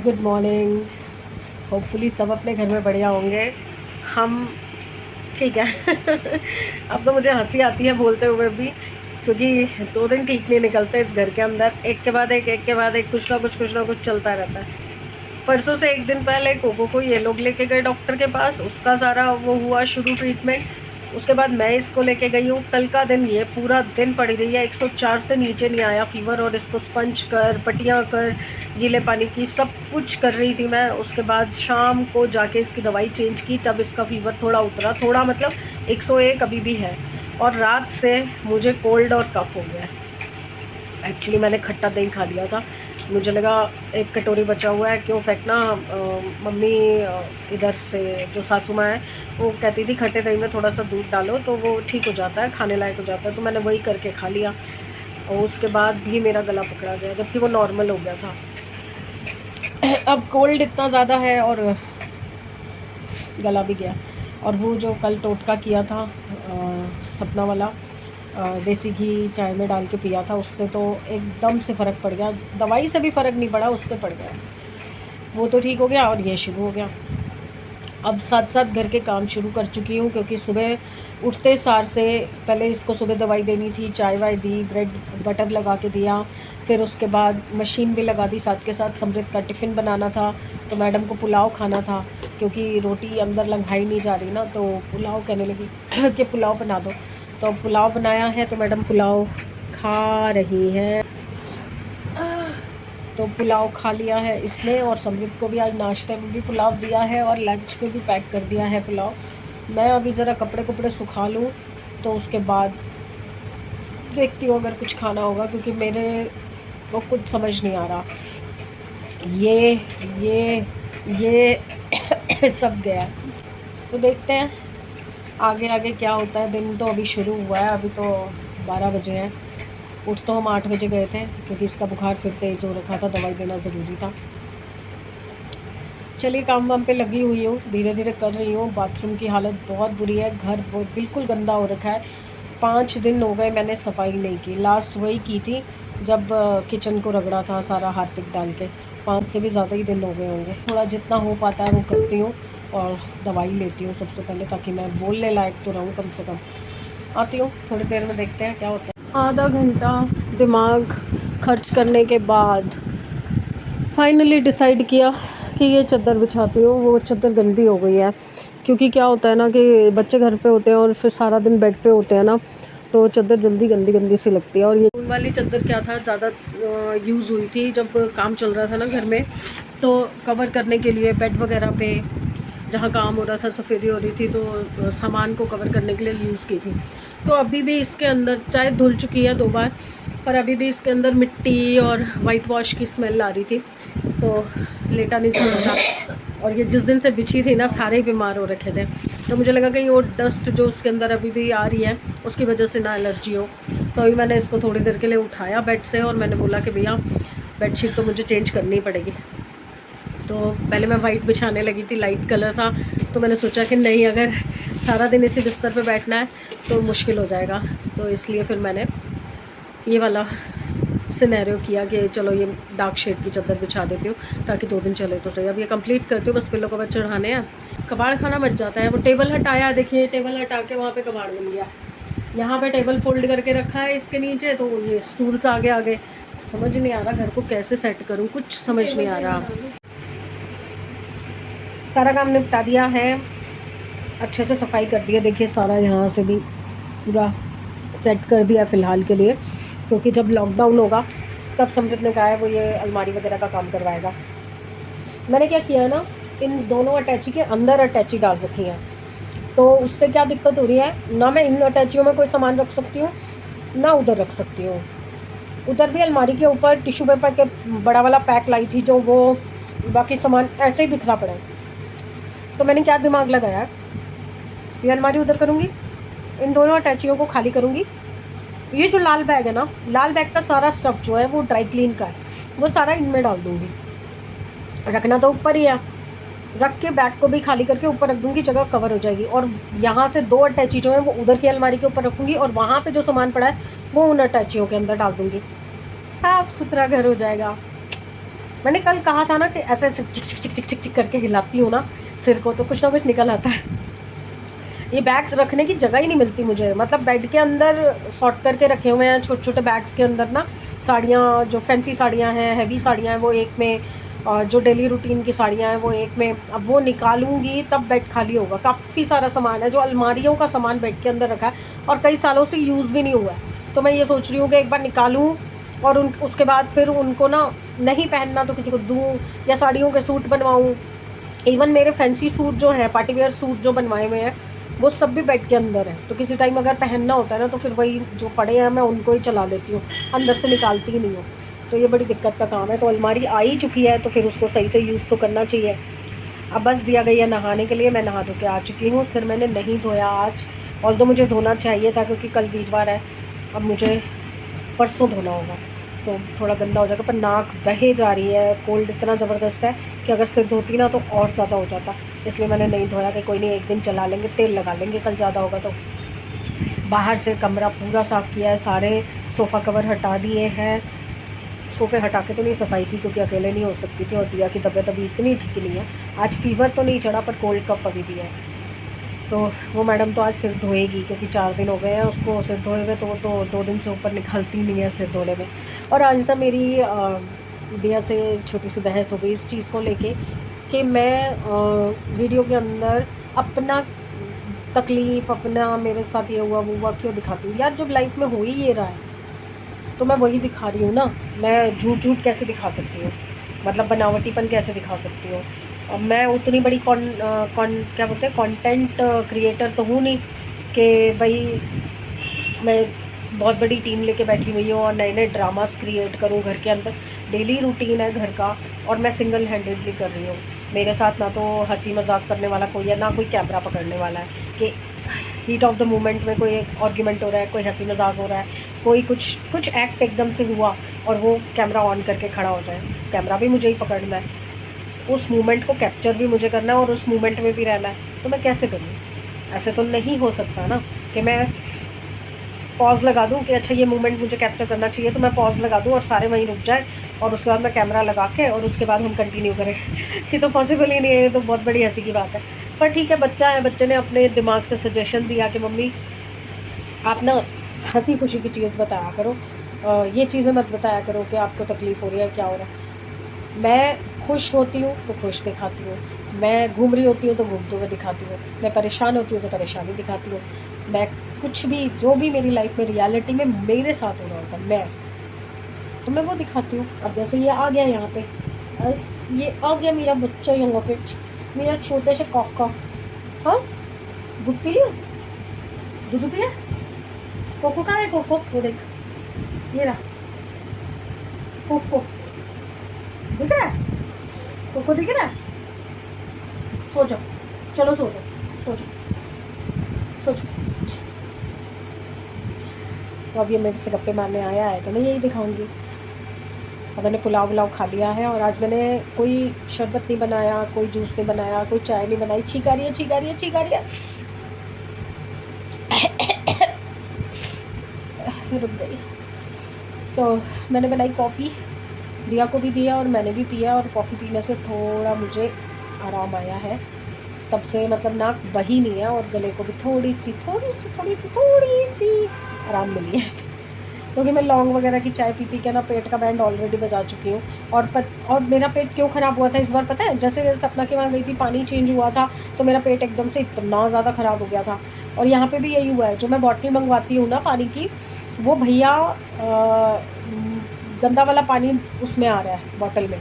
Good morning. Hopefully सब अपने घर में बढ़िया होंगे। हम ठीक है। अब तो मुझे हंसी आती है बोलते हुए भी, क्योंकि 2 दिन ठीक नहीं निकलते इस घर के अंदर। एक के बाद एक कुछ ना कुछ चलता रहता है। परसों से एक दिन पहले कोको को ये लोग लेके गए डॉक्टर के पास, उसका सारा वो हुआ शुरू ट्रीटमेंट। उसके बाद मैं इसको लेके गई हूँ। कल का दिन ये पूरा दिन पड़ी रही है, 104 से नीचे नहीं आया फीवर, और इसको स्पंज कर, पट्टियाँ कर, गीले पानी की सब कुछ कर रही थी मैं। उसके बाद शाम को जाके इसकी दवाई चेंज की, तब इसका फीवर थोड़ा उतरा, थोड़ा मतलब 101 अभी भी है। और रात से मुझे कोल्ड और कफ हो गया है। एक्चुअली मैंने खट्टा दही खा लिया था, मुझे लगा एक कटोरी बचा हुआ है क्यों फेंकना। मम्मी इधर से जो सासू माँ है वो कहती थी खट्टे दही में थोड़ा सा दूध डालो तो वो ठीक हो जाता है, खाने लायक हो जाता है, तो मैंने वही करके खा लिया। और उसके बाद भी मेरा गला पकड़ा गया, जबकि वो नॉर्मल हो गया था। अब कोल्ड इतना ज़्यादा है और गला भी गया। और वो जो कल टोटका किया था सपना वाला, देसी घी चाय में डाल के पिया था, उससे तो एकदम से फ़र्क पड़ गया। दवाई से भी फ़र्क नहीं पड़ा, उससे पड़ गया। वो तो ठीक हो गया और ये शुरू हो गया। अब साथ साथ घर के काम शुरू कर चुकी हूँ, क्योंकि सुबह उठते सार से पहले इसको सुबह दवाई देनी थी, चाय वाय दी, ब्रेड बटर लगा के दिया, फिर उसके बाद मशीन भी लगा दी, साथ के साथ समृद्ध का टिफ़िन बनाना था। तो मैडम को पुलाव खाना था, क्योंकि रोटी अंदर लंघाई नहीं जा रही ना, तो पुलाव कहने लगी कि पुलाव बना दो। तो पुलाव बनाया है, तो मैडम पुलाव खा रही हैं। तो पुलाव खा लिया है इसने, और समृद्ध को भी आज नाश्ते में भी पुलाव दिया है और लंच में भी पैक कर दिया है पुलाव। मैं अभी ज़रा कपड़े सुखा लूँ, तो उसके बाद देखती हूँ अगर कुछ खाना होगा, क्योंकि मेरे को कुछ समझ नहीं आ रहा। ये सब गया। तो देखते हैं आगे आगे क्या होता है। दिन तो अभी शुरू हुआ है, अभी तो 12 बजे हैं। उठ तो हम 8 बजे गए थे, क्योंकि इसका बुखार फिर तेज़ हो रखा था, दवाई देना ज़रूरी था। चलिए काम वाम पे लगी हुई हूँ, धीरे धीरे कर रही हूँ। बाथरूम की हालत बहुत बुरी है, घर बिल्कुल गंदा हो रखा है। 5 दिन हो गए मैंने सफाई नहीं की। लास्ट वही की थी जब किचन को रगड़ा था सारा हार्पिक डाल के। 5 से भी ज़्यादा ही दिन हो गए होंगे। थोड़ा जितना हो पाता है वो करती हूँ, और दवाई लेती हूँ सबसे पहले, ताकि मैं बोलने लायक तो रहूँ कम से कम। आती हूँ थोड़ी देर में, देखते हैं क्या होता है। आधा घंटा दिमाग खर्च करने के बाद फाइनली डिसाइड किया कि ये चादर बिछाती हूँ। वो चादर गंदी हो गई है, क्योंकि क्या होता है ना कि बच्चे घर पे होते हैं और फिर सारा दिन बेड पे होते हैं ना, तो चादर जल्दी गंदी सी लगती है। और ये वाली चादर क्या था, ज़्यादा यूज़ हुई थी जब काम चल रहा था ना घर में, तो कवर करने के लिए बेड वगैरह पे जहाँ काम हो रहा था, सफ़ेदी हो रही थी, तो सामान को कवर करने के लिए यूज़ की थी। तो अभी भी इसके अंदर, चाहे धुल चुकी है 2 बार, पर अभी भी इसके अंदर मिट्टी और वाइट वॉश की स्मेल आ रही थी, तो लेटा नहीं जा रहा था। और ये जिस दिन से बिछी थी ना, सारे ही बीमार हो रखे थे। तो मुझे लगा कि वो डस्ट जो उसके अंदर अभी भी आ रही है, उसकी वजह से ना एलर्जी हो। तो अभी मैंने इसको थोड़ी देर के लिए उठाया बेड से, और मैंने बोला कि भैया बेडशीट तो मुझे चेंज करनी ही पड़ेगी। तो पहले मैं वाइट बिछाने लगी थी, लाइट कलर था, तो मैंने सोचा कि नहीं, अगर सारा दिन इसी बिस्तर पे बैठना है तो मुश्किल हो जाएगा। तो इसलिए फिर मैंने ये वाला सिनेरियो किया कि चलो ये डार्क शेड की चादर बिछा देती हूँ, ताकि 2 दिन चले तो सही। अब ये कंप्लीट करती हूँ, बस पिल्लो कवर चढ़ाने हैं। कबाड़ खाना बच जाता है। वो टेबल हटाया है, देखिए टेबल हटा के वहाँ पे कबाड़ बन गया। यहाँ पे टेबल फोल्ड करके रखा है इसके नीचे, तो ये स्टूल्स आगे समझ नहीं आ रहा घर को कैसे सेट करूँ, कुछ समझ नहीं आ रहा। सारा काम निपटा दिया है, अच्छे से सफाई कर दी है। देखिए सारा यहाँ से भी पूरा सेट कर दिया फ़िलहाल के लिए, क्योंकि जब लॉकडाउन होगा तब समृद्ध ने कहा है वो ये अलमारी वगैरह का काम करवाएगा। मैंने क्या किया है ना, इन दोनों अटैची के अंदर अटैची डाल रखी है, तो उससे क्या दिक्कत हो रही है ना, मैं इन अटैचियों में कोई सामान रख सकती हूँ ना उधर रख सकती हूँ। उधर भी अलमारी के ऊपर टिश्यू पेपर के बड़ा वाला पैक लाई थी, जो वो बाकी सामान ऐसे ही बिखरा पड़ा है। तो मैंने क्या दिमाग लगाया, ये अलमारी उधर करूँगी, इन दोनों अटैचियों को खाली करूँगी। ये जो लाल बैग है ना, लाल बैग का सारा स्टफ़ जो है वो ड्राई क्लीन का है, वो सारा इनमें डाल दूँगी। रखना तो ऊपर ही है, रख के बैग को भी खाली करके ऊपर रख दूँगी, जगह कवर हो जाएगी। और यहाँ से 2 अटैची जो है वो उधर की अलमारी के ऊपर रखूँगी, और वहाँ पे जो सामान पड़ा है वो उन अटैचियों के अंदर डाल दूँगी। साफ़ सुथरा घर हो जाएगा। मैंने कल कहा था ना कि ऐसे ऐसे चिक चिक चिक चिक चिक चिक करके हिलाती हूँ ना सिर को, तो कुछ ना कुछ निकल आता है। ये बैग्स रखने की जगह ही नहीं मिलती मुझे, मतलब बेड के अंदर सॉर्ट करके रखे हुए हैं छोटे छोटे बैग्स के अंदर ना। साड़ियाँ, जो फैंसी साड़ियाँ हैं, हैवी साड़ियाँ हैं, वो एक में, और जो डेली रूटीन की साड़ियाँ हैं वो एक में। अब वो निकालूंगी तब बेड खाली होगा। काफ़ी सारा सामान है जो अलमारियों का सामान बेड के अंदर रखा है और कई सालों से यूज़ भी नहीं हुआ है। तो मैं ये सोच रही हूँ कि एक बार निकालूँ और उसके बाद फिर उनको ना नहीं पहनना तो किसी को दूँ, या साड़ियों के सूट बनवाऊँ। इवन मेरे फैंसी सूट जो हैं, पार्टी वेयर सूट जो बनवाए हुए हैं, वो सब भी बेड के अंदर है। तो किसी टाइम अगर पहनना होता है ना तो फिर वही जो पड़े हैं मैं उनको ही चला लेती हूँ, अंदर से निकालती ही नहीं हूँ। तो ये बड़ी दिक्कत का काम है। तो अलमारी आ ही चुकी है तो फिर उसको सही से यूज़ तो करना चाहिए। अब बस दिया गई है नहाने के लिए। मैं नहा धो के आ चुकी हूँ। सिर मैंने नहीं धोया आज, और तो मुझे धोना चाहिए था क्योंकि कल वीरवार है। अब मुझे परसों धोना होगा तो थोड़ा गंदा हो जाएगा। पर नाक बहे जा रही है, कोल्ड इतना ज़बरदस्त है कि अगर सिर धोती ना तो और ज़्यादा हो जाता। इसलिए मैंने नहीं धोया कि कोई नहीं, एक दिन चला लेंगे, तेल लगा लेंगे, कल ज़्यादा होगा तो। बाहर से कमरा पूरा साफ़ किया है, सारे सोफ़ा कवर हटा दिए हैं। सोफ़े हटा के तो नहीं सफाई की क्योंकि अकेले नहीं हो सकती थी, और दिया की तबीयत अभी इतनी ठीक नहीं है। आज फीवर तो नहीं चढ़ा पर कोल्ड कफ अभी भी है। तो वो मैडम तो आज सिर धोएगी क्योंकि 4 दिन हो गए हैं उसको सिर धोए हुए, तो वो तो 2 दिन से ऊपर निकलती नहीं है सिर धोने में। और आज ना मेरी दिया से छोटी सी बहस हो गई इस चीज़ को लेके कि मैं वीडियो के अंदर अपना तकलीफ़, अपना मेरे साथ ये हुआ वो हुआ क्यों दिखाती हूँ। यार जब लाइफ में हो ही ये रहा है तो मैं वही दिखा रही हूँ ना। मैं झूठ झूठ कैसे दिखा सकती हूँ, मतलब बनावटीपन कैसे दिखा सकती हूँ। अब मैं उतनी बड़ी क्या बोलते हैं, कंटेंट क्रिएटर तो हूँ नहीं कि भाई मैं बहुत बड़ी टीम लेके बैठी हुई हूँ और नए नए ड्रामास क्रिएट करूँ घर के अंदर। डेली रूटीन है घर का और मैं सिंगल हैंडेडली कर रही हूँ। मेरे साथ ना तो हंसी मजाक करने वाला कोई है, ना कोई कैमरा पकड़ने वाला है कि हीट ऑफ द मोमेंट में कोई एक आर्ग्यूमेंट हो रहा है, कोई हंसी मजाक हो रहा है, कोई कुछ एक्ट एकदम से हुआ और वो कैमरा ऑन करके खड़ा हो जाए। कैमरा भी मुझे ही पकड़ना है, उस मोमेंट को कैप्चर भी मुझे करना है और उस मोमेंट में भी रहना है। तो मैं कैसे करूँ? ऐसे तो नहीं हो सकता ना कि मैं पॉज़ लगा दूँ कि अच्छा ये मोमेंट मुझे कैप्चर करना चाहिए तो मैं पॉज़ लगा दूँ और सारे वहीं रुक जाए और उसके बाद मैं कैमरा लगा के और उसके बाद हम कंटिन्यू करें। ये तो पॉसिबल ही नहीं है, ये तो बहुत बड़ी हंसी की बात है। पर ठीक है, बच्चा है, बच्चे ने अपने दिमाग से सजेशन दिया कि मम्मी आप ना हंसी खुशी की चीज़ बताया करो, ये चीज़ें मत बताया करो कि आपको तकलीफ़ हो रही है, क्या हो रहा है। मैं खुश होती हूँ तो खुश दिखाती हूँ, मैं घूम रही होती हूँ तो घूमते हुए दिखाती हूँ, मैं परेशान होती हूँ तो परेशानी दिखाती हूँ। मैं कुछ भी, जो भी मेरी लाइफ में रियलिटी में मेरे साथ हो रहा होता है तो मैं वो दिखाती हूँ। अब जैसे ये आ गया यहाँ पे, ये आ गया मेरा बच्चा यहाँ पे, मेरा छोटे से कॉका। हाँ, दूध पी लिया, दूध पिया, कोको कहाँ है? कोको वो देख, ये रहा कोको, दिख रहा है? कोको दिख रहा है? सो जाओ, चलो सो जाओ, सो जाओ, सो जाओ। तो अब ये मेरे से गप्पे मारने आया है तो मैं यही दिखाऊंगी। अब मैंने पुलाव वुलाव खा लिया है और आज मैंने कोई शरबत नहीं बनाया, कोई जूस नहीं बनाया, कोई चाय नहीं बनाई। छींक आ रही है, छींक आ रही है, छींक आ रही है। रुक गई। तो मैंने बनाई कॉफ़ी, रिया को भी दिया और मैंने भी पिया, और कॉफ़ी पीने से थोड़ा मुझे आराम आया है। तब से मतलब नाक बही नहीं है और गले को भी थोड़ी सी आराम मिली है। क्योंकि मैं लौंग वगैरह की चाय पी के ना पेट का बैंड ऑलरेडी बजा चुकी हूँ। और मेरा पेट क्यों ख़राब हुआ था इस बार पता है? जैसे सपना के वहाँ गई थी, पानी चेंज हुआ था तो मेरा पेट एकदम से इतना ज़्यादा ख़राब हो गया था। और यहाँ पे भी यही हुआ है। जो मैं बॉटल मंगवाती हूँ ना पानी की, वो भैया गंदा वाला पानी उसमें आ रहा है बॉटल में।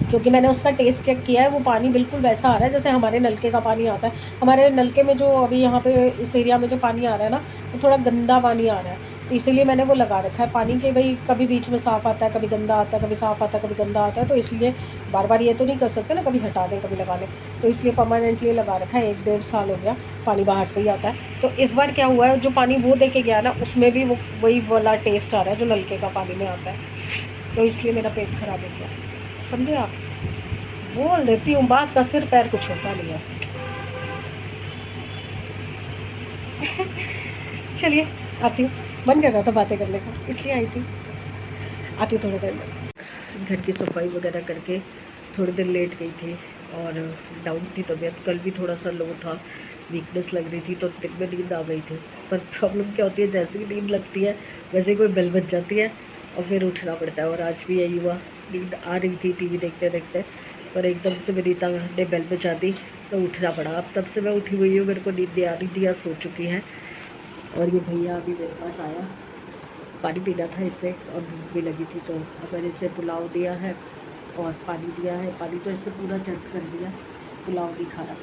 क्योंकि मैंने उसका टेस्ट चेक किया है, वो पानी बिल्कुल वैसा आ रहा है जैसे हमारे नलके का पानी आता है। हमारे नलके में जो अभी यहाँ पे इस एरिया में जो पानी आ रहा है ना, वो थोड़ा गंदा पानी आ रहा है। तो इसीलिए मैंने वो लगा रखा है पानी के, भाई कभी बीच में साफ़ आता है, कभी गंदा आता है, कभी साफ़ आता है, कभी गंदा आता है। तो इसलिए बार बार ये तो नहीं कर सकते ना, कभी हटा दें कभी लगा लें। तो इसलिए परमानेंटली लगा रखा है। 1-1.5 साल हो गया, पानी बाहर से ही आता है। तो इस बार क्या हुआ है, जो पानी वो दे के गया ना उसमें भी वो वही वाला टेस्ट आ रहा है जो नलके का पानी में आता है। तो इसलिए मेरा पेट ख़राब हो गया, समझे आप? बोल देती हूँ बात का सिर पैर कुछ होता नहीं है। चलिए आती हूँ, मन कर रहा था बातें करने का इसलिए आई थी, आती हूँ थोड़ी देर में। घर की सफाई वगैरह करके थोड़ी देर लेट गई थी और डाउन थी तबीयत। कल भी थोड़ा सा लो था, वीकनेस लग रही थी, तो दिन में नींद आ गई थी। पर प्रॉब्लम क्या होती है, जैसे ही नींद लगती है वैसे ही कोई बेल बज जाती है और फिर उठना पड़ता है। और आज भी यही हुआ, नींद आ रही थी टीवी देखते देखते, पर एकदम से विनीता ने बेल बजा दी तो उठना पड़ा। अब तब से मैं उठी हुई हूँ, मेरे को नींद नहीं आ रही थी, सो चुकी है। और ये भैया अभी मेरे पास आया, पानी पीना था इससे और भूख भी लगी थी, तो अब मैंने इसे पुलाव दिया है और पानी दिया है। पानी तो इसने पूरा चट कर दिया, पुलाव नहीं खा रहा।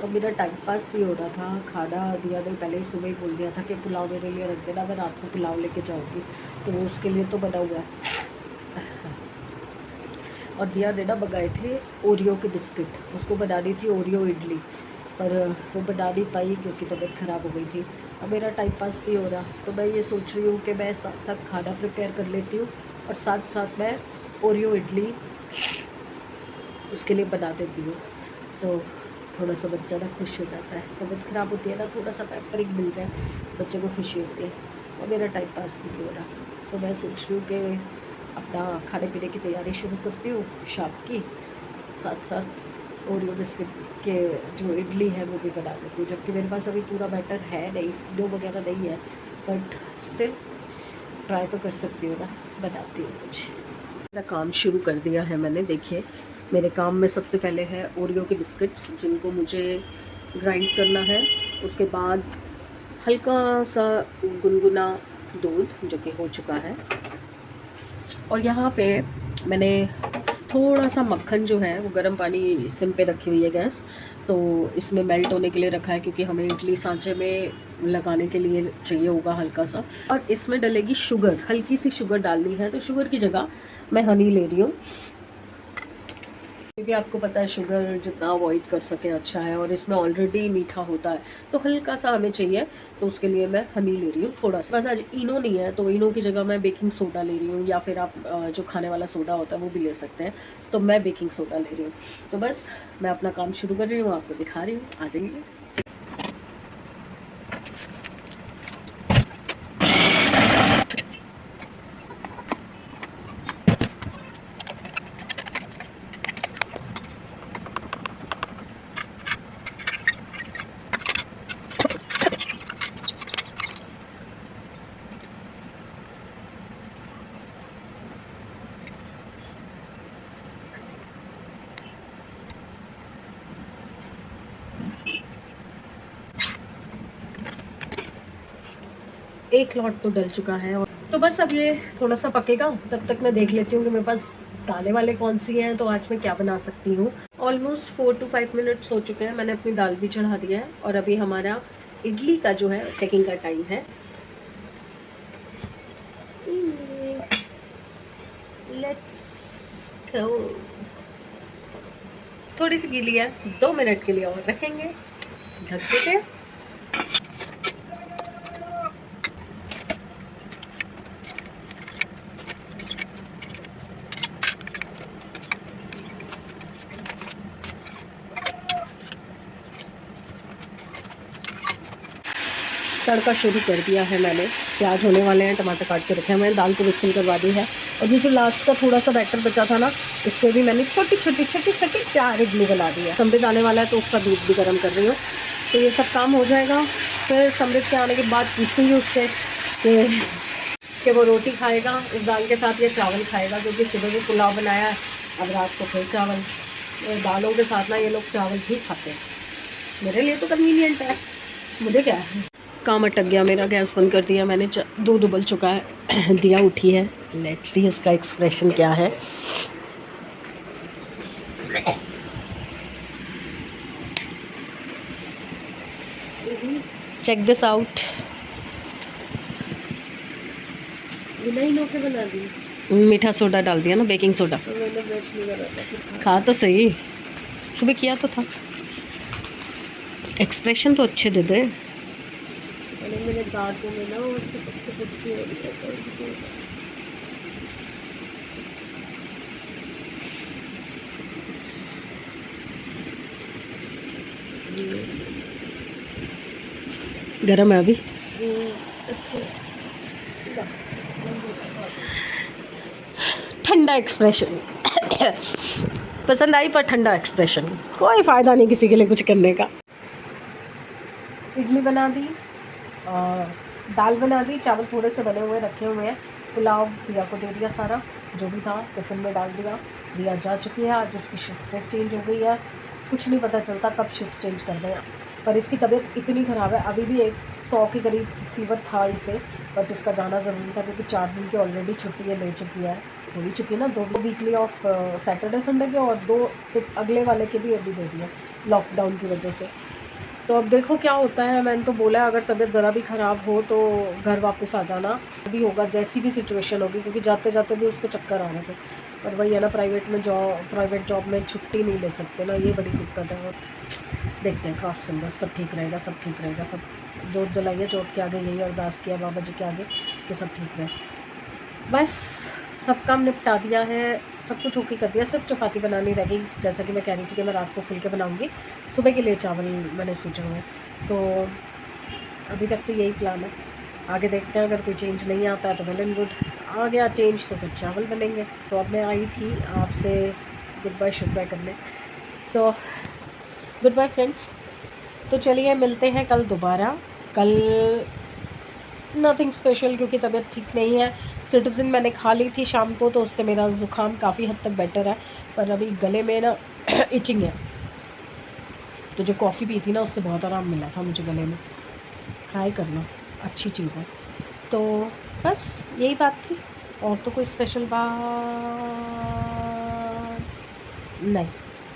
तो मेरा टाइम पास भी हो रहा था, खाना दिया नहीं, पहले ही सुबह ही बोल दिया था कि पुलाव मेरे लिए रख देना, मैं रात को पुलाव लेके जाऊँगी, तो वो उसके लिए तो बना हुआ है। और दिया ने ना मंगाए थे ओरियो के बिस्किट, उसको बनानी थी ओरियो इडली, पर वो बना नहीं पाई क्योंकि तबीयत ख़राब हो गई थी। अब मेरा टाइम पास नहीं हो रहा, तो मैं ये सोच रही हूँ कि मैं साथ साथ खाना प्रिपेयर कर लेती हूँ और साथ साथ मैं ओरियो इडली उसके लिए बना देती हूँ। तो थोड़ा सा बच्चा ना खुश हो जाता है, तबीयत ख़राब होती है ना, थोड़ा सा पैम्परिंग मिल जाए, बच्चे को खुशी होती है। और मेरा टाइम पास भी नहीं हो रहा, तो मैं सोच रही हूँ कि अपना खाने पीने की तैयारी शुरू करती हूँ शाम की, साथ साथ ओरियो बिस्किट के जो इडली है वो भी बना देती हूँ। जबकि मेरे पास अभी पूरा बैटर है नहीं, डो वगैरह नहीं है, बट स्टिल ट्राई तो कर सकती हूँ ना, बनाती हूँ कुछ। मेरा काम शुरू कर दिया है मैंने। देखिए मेरे काम में सबसे पहले है ओरियो के बिस्किट्स, जिनको मुझे ग्राइंड करना है। उसके बाद हल्का सा गुनगुना दूध जो कि हो चुका है, और यहाँ पे मैंने थोड़ा सा मक्खन जो है वो गर्म पानी सिम पे रखी हुई है गैस, तो इसमें मेल्ट होने के लिए रखा है, क्योंकि हमें इडली सांचे में लगाने के लिए चाहिए होगा हल्का सा। और इसमें डलेगी शुगर, हल्की सी शुगर डालनी है, तो शुगर की जगह मैं हनी ले रही हूँ, क्योंकि आपको पता है शुगर जितना अवॉइड कर सके अच्छा है, और इसमें ऑलरेडी मीठा होता है, तो हल्का सा हमें चाहिए, तो उसके लिए मैं हनी ले रही हूँ थोड़ा सा। बस आज इनो नहीं है, तो इनो की जगह मैं बेकिंग सोडा ले रही हूँ, या फिर आप जो खाने वाला सोडा होता है वो भी ले सकते हैं, तो मैं बेकिंग सोडा ले रही हूँ। तो बस मैं अपना काम शुरू कर रही हूँ, आपको दिखा रही हूँ, आ जाइए। एक लॉट तो डल चुका है, और तो बस अब ये थोड़ा सा पकेगा, तब तक मैं देख लेती हूँ कि मेरे पास दालें वाले कौन सी हैं, तो आज मैं क्या बना सकती हूँ। ऑलमोस्ट 4 to 5 मिनट्स हो चुके हैं, मैंने अपनी दाल भी चढ़ा दिया है, और अभी हमारा इडली का जो है चेकिंग का टाइम है। Let's go. थोड़ी सी गीली है, 2 मिनट के लिए और रखेंगे, ढक देते हैं। तड़का शुरू कर दिया है मैंने, प्याज होने वाले हैं, टमाटर काट के रखे हैं, मैंने दाल को विस्किल करवा दी है। और ये जो लास्ट का थोड़ा सा बैटर बचा था ना, इसमें भी मैंने छोटी छोटी छोटी छोटी 4 इडली बना दी है। समृद्ध आने वाला है तो उसका दूध भी गर्म कर रही हूँ, तो ये सब काम हो जाएगा। फिर समृद्ध के आने के बाद पूछूँगी उससे कि वो रोटी खाएगा इस दाल के साथ या चावल खाएगा, क्योंकि सुबह भी पुलाव बनाया है, अब रात को फिर चावल। दालों के साथ ना ये लोग चावल ही खाते हैं, मेरे लिए तो कन्वीनियंट है, मुझे क्या है। काम अटक गया मेरा, गैस बंद कर दिया मैंने, दूध उबल चुका है, दिया उठी है। लेट्स सी इसका एक्सप्रेशन क्या है। Check this out. बना दी, मीठा सोडा डाल दिया ना, बेकिंग सोडा। तो मैंने ब्रश नहीं करा था, खा तो सही, सुबह किया तो था। एक्सप्रेशन तो अच्छे दे दे। मेरे दांतों में ना वो चिपक चिपक सी हो रही है, गरम है अभी। ठंडा एक्सप्रेशन पसंद आई, पर ठंडा एक्सप्रेशन, कोई फ़ायदा नहीं किसी के लिए कुछ करने का। इडली बना दी और दाल बना दी, चावल थोड़े से बने हुए रखे हुए हैं, पुलाव दिया को दे दिया सारा, जो भी था टिफ़िन में डाल दिया। दिया जा चुकी है, आज उसकी शिफ्ट फिर चेंज हो गई है, कुछ नहीं पता चलता कब शिफ्ट चेंज कर दें। पर इसकी तबीयत इतनी ख़राब है, अभी भी 100 के करीब फीवर था इसे, बट इसका जाना ज़रूरी था क्योंकि 4 दिन की ऑलरेडी छुट्टियाँ ले चुकी है, हो ही चुकी है ना, 2 वीकली ऑफ सैटरडे संडे के, और 2 अगले वाले के भी अभी दे दिए लॉकडाउन की वजह से। तो अब देखो क्या होता है। मैंने तो बोला अगर तबीयत ज़रा भी ख़राब हो तो घर वापस आ जाना, अभी होगा जैसी भी सिचुएशन होगी, क्योंकि जाते जाते भी उसको चक्कर आ रहे थे। पर वही है ना, प्राइवेट जॉब में छुट्टी नहीं ले सकते ना, ये बड़ी दिक्कत है। और देखते हैं, क्रॉस फिंगर्स, सब ठीक रहेगा, सब ठीक रहेगा। सब जोत जलाइए, जोत के आगे यही अरदास किया बाबा जी के आगे कि सब ठीक रहे। बस सब काम निपटा दिया है, सब कुछ ओके कर दिया, सिर्फ चपाती बनानी रह गई, जैसा कि मैं कह रही थी कि मैं रात को फुल के बनाऊंगी, सुबह के लिए चावल मैंने सोचा हुआ है। तो अभी तक तो यही प्लान है, आगे देखते हैं, अगर कोई चेंज नहीं आता है तो वेल एंड गुड, आ गया चेंज तो फिर चावल बनेंगे। तो अब मैं आई थी आपसे गुड बाय शुड बाय करने, तो गुड बाय फ्रेंड्स। तो चलिए मिलते हैं कल दोबारा। कल नथिंग स्पेशल, क्योंकि तबीयत ठीक नहीं है। सिटीज़न मैंने खा ली थी शाम को, तो उससे मेरा ज़ुकाम काफ़ी हद तक बेटर है, पर अभी गले में ना इचिंग है। तो जो कॉफ़ी पी थी ना, उससे बहुत आराम मिला था मुझे गले में। ट्राई करना, अच्छी चीज़ है। तो बस यही बात थी, और तो कोई स्पेशल बात नहीं,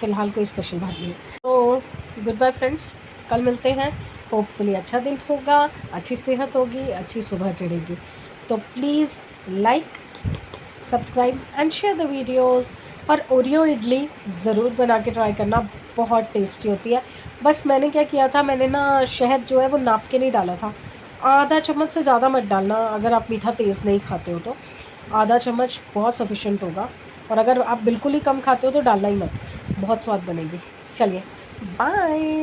फ़िलहाल कोई स्पेशल बात नहीं है। तो गुड बाय फ्रेंड्स, कल मिलते हैं। होपफुली अच्छा दिन होगा, अच्छी सेहत होगी, अच्छी सुबह चढ़ेगी। तो please like, subscribe and share the videos. और ओरियो इडली ज़रूर बना के ट्राई करना, बहुत टेस्टी होती है। बस मैंने क्या किया था, मैंने ना शहद जो है वो नाप के नहीं डाला था, आधा चम्मच से ज़्यादा मत डालना, अगर आप मीठा तेज़ नहीं खाते हो तो आधा चम्मच बहुत सफिशेंट होगा, और अगर आप बिल्कुल ही कम खाते हो तो डालना ही मत, बहुत स्वाद बनेगी। चलिए बाय।